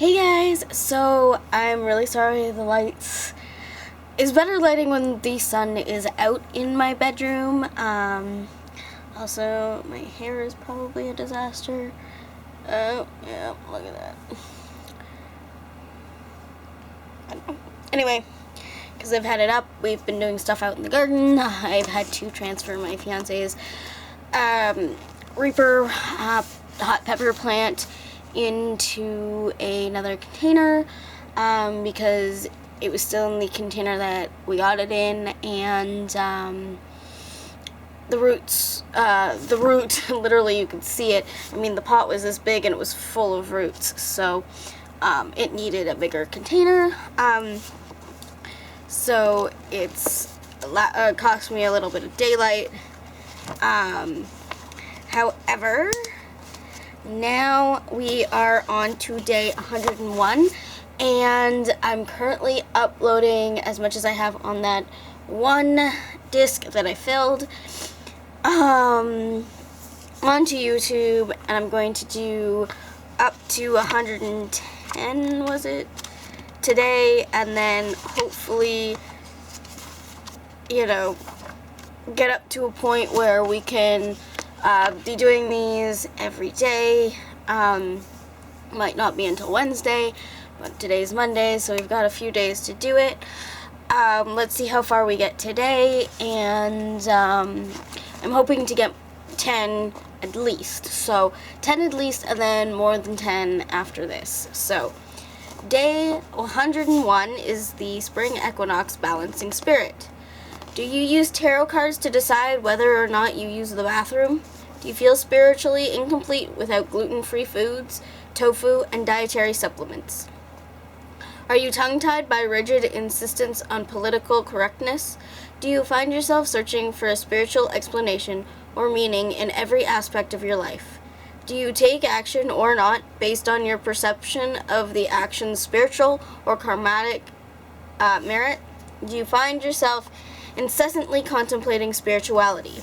Hey guys, so I'm really sorry the lights is better lighting when the sun is out in my bedroom. Also my hair is probably a disaster. Oh yeah, look at that. I don't know. Anyway, because I've had it up, we've been doing stuff out in the garden. I've had to transfer my fiance's Reaper hot pepper plant into another container because it was still in the container that we got it in, and the root, literally you could see it. I mean, the pot was this big and it was full of roots, so it needed a bigger container. So it's cost me a little bit of daylight. However, now we are on to day 101, and I'm currently uploading as much as I have on that one disc that I filled onto YouTube, and I'm going to do up to 110, was it, today, and then hopefully, you know, get up to a point where we can be doing these every day. Might not be until Wednesday, but today's Monday, so we've got a few days to do it. Let's see how far we get today, and I'm hoping to get 10 at least. So 10 at least, and then more than 10 after this. So day 101 is the spring equinox balancing spirit. Do you use tarot cards to decide whether or not you use the bathroom? Do you feel spiritually incomplete without gluten-free foods, tofu, and dietary supplements? Are you tongue-tied by rigid insistence on political correctness? Do you find yourself searching for a spiritual explanation or meaning in every aspect of your life? Do you take action or not based on your perception of the action's spiritual or karmatic merit? Do you find yourself incessantly contemplating spirituality?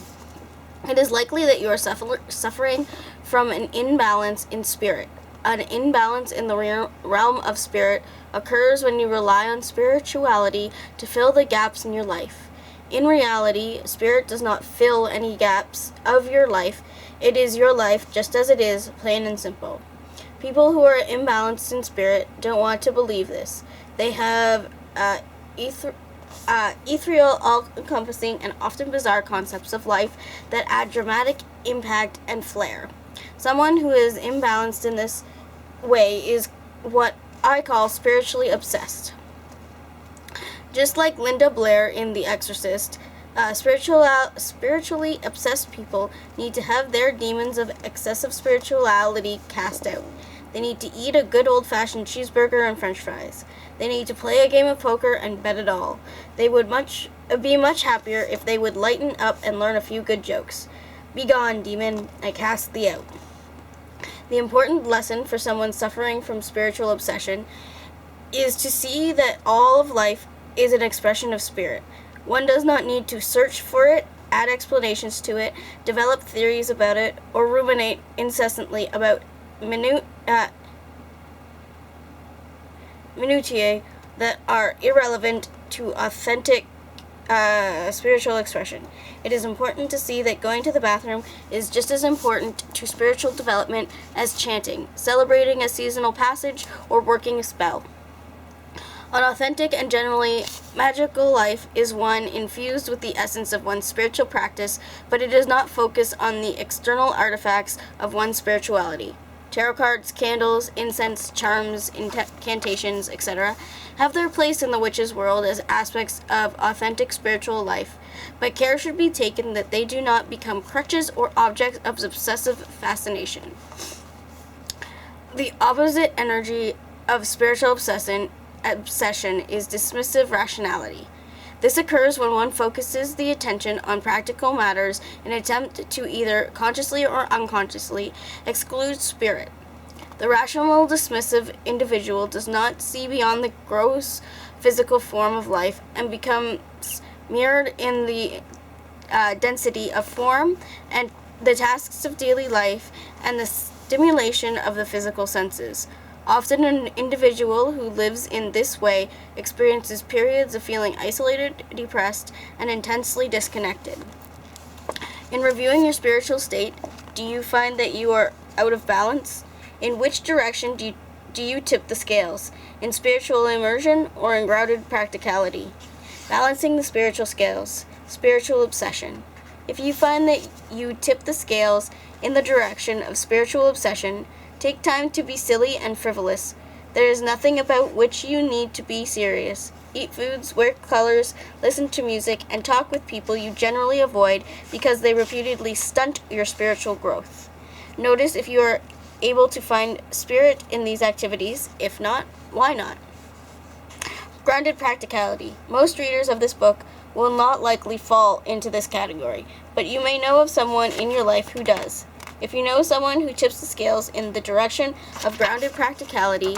It is likely that you are suffering from an imbalance in spirit. An imbalance in the realm of spirit occurs when you rely on spirituality to fill the gaps in your life. In reality, spirit does not fill any gaps of your life. It is your life just as it is, plain and simple. People who are imbalanced in spirit don't want to believe this. They have ethereal, all-encompassing, and often bizarre concepts of life that add dramatic impact and flair. Someone who is imbalanced in this way is what I call spiritually obsessed. Just like Linda Blair in The Exorcist, spiritually obsessed people need to have their demons of excessive spirituality cast out. They need to eat a good old-fashioned cheeseburger and french fries. They need to play a game of poker and bet it all. They would be much happier if they would lighten up and learn a few good jokes. Be gone, demon, I cast thee out. The important lesson for someone suffering from spiritual obsession is to see that all of life is an expression of spirit. One does not need to search for it, add explanations to it, develop theories about it, or ruminate incessantly about minutiae that are irrelevant to authentic spiritual expression. It is important to see that going to the bathroom is just as important to spiritual development as chanting, celebrating a seasonal passage, or working a spell. An authentic and generally magical life is one infused with the essence of one's spiritual practice, but it does not focus on the external artifacts of one's spirituality. Tarot cards, candles, incense, charms, incantations, etc. have their place in the witch's world as aspects of authentic spiritual life, but care should be taken that they do not become crutches or objects of obsessive fascination. The opposite energy of spiritual obsession is dismissive rationality. This occurs when one focuses the attention on practical matters in an attempt to either consciously or unconsciously exclude spirit. The rational, dismissive individual does not see beyond the gross physical form of life and becomes mirrored in the density of form and the tasks of daily life and the stimulation of the physical senses. Often an individual who lives in this way experiences periods of feeling isolated, depressed, and intensely disconnected. In reviewing your spiritual state, do you find that you are out of balance? In which direction do you tip the scales? In spiritual immersion or in grounded practicality? Balancing the spiritual scales. Spiritual obsession. If you find that you tip the scales in the direction of spiritual obsession, take time to be silly and frivolous. There is nothing about which you need to be serious. Eat foods, wear colors, listen to music, and talk with people you generally avoid because they reputedly stunt your spiritual growth. Notice if you are able to find spirit in these activities. If not, why not? Grounded practicality. Most readers of this book will not likely fall into this category, but you may know of someone in your life who does. If you know someone who tips the scales in the direction of grounded practicality,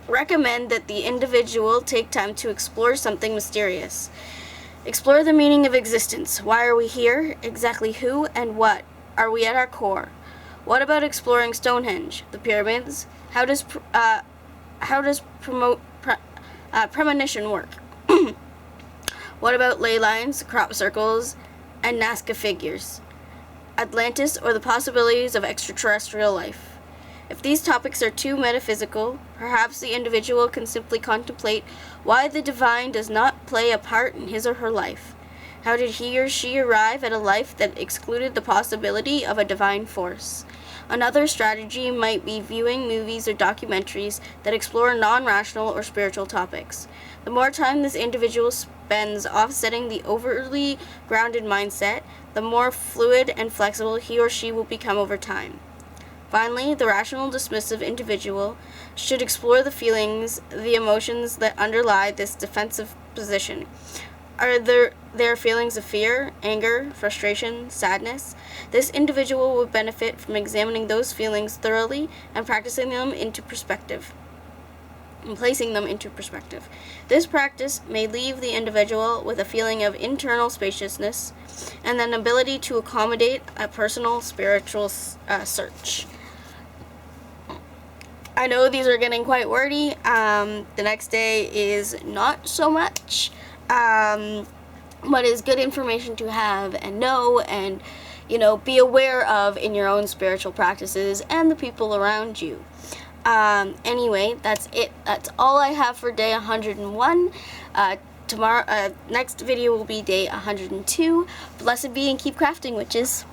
recommend that the individual take time to explore something mysterious. Explore the meaning of existence. Why are we here? Exactly who and what are we at our core? What about exploring Stonehenge, the pyramids? How does premonition work? What about ley lines, crop circles, and Nazca figures? Atlantis or the possibilities of extraterrestrial life? If these topics are too metaphysical, perhaps the individual can simply contemplate why the divine does not play a part in his or her life. How did he or she arrive at a life that excluded the possibility of a divine force? Another strategy might be viewing movies or documentaries that explore non-rational or spiritual topics. The more time this individual spends offsetting the overly grounded mindset, the more fluid and flexible he or she will become over time. Finally, the rational dismissive individual should explore the feelings, the emotions that underlie this defensive position. Are there feelings of fear, anger, frustration, sadness? This individual will benefit from examining those feelings thoroughly and practicing them into perspective. And placing them into perspective. This practice may leave the individual with a feeling of internal spaciousness and an ability to accommodate a personal spiritual search. I know these are getting quite wordy. The next day is not so much, but is good information to have and know and, be aware of in your own spiritual practices and the people around you. Anyway, that's it. That's all I have for day 101. Tomorrow, next video will be day 102. Blessed be and keep crafting, witches.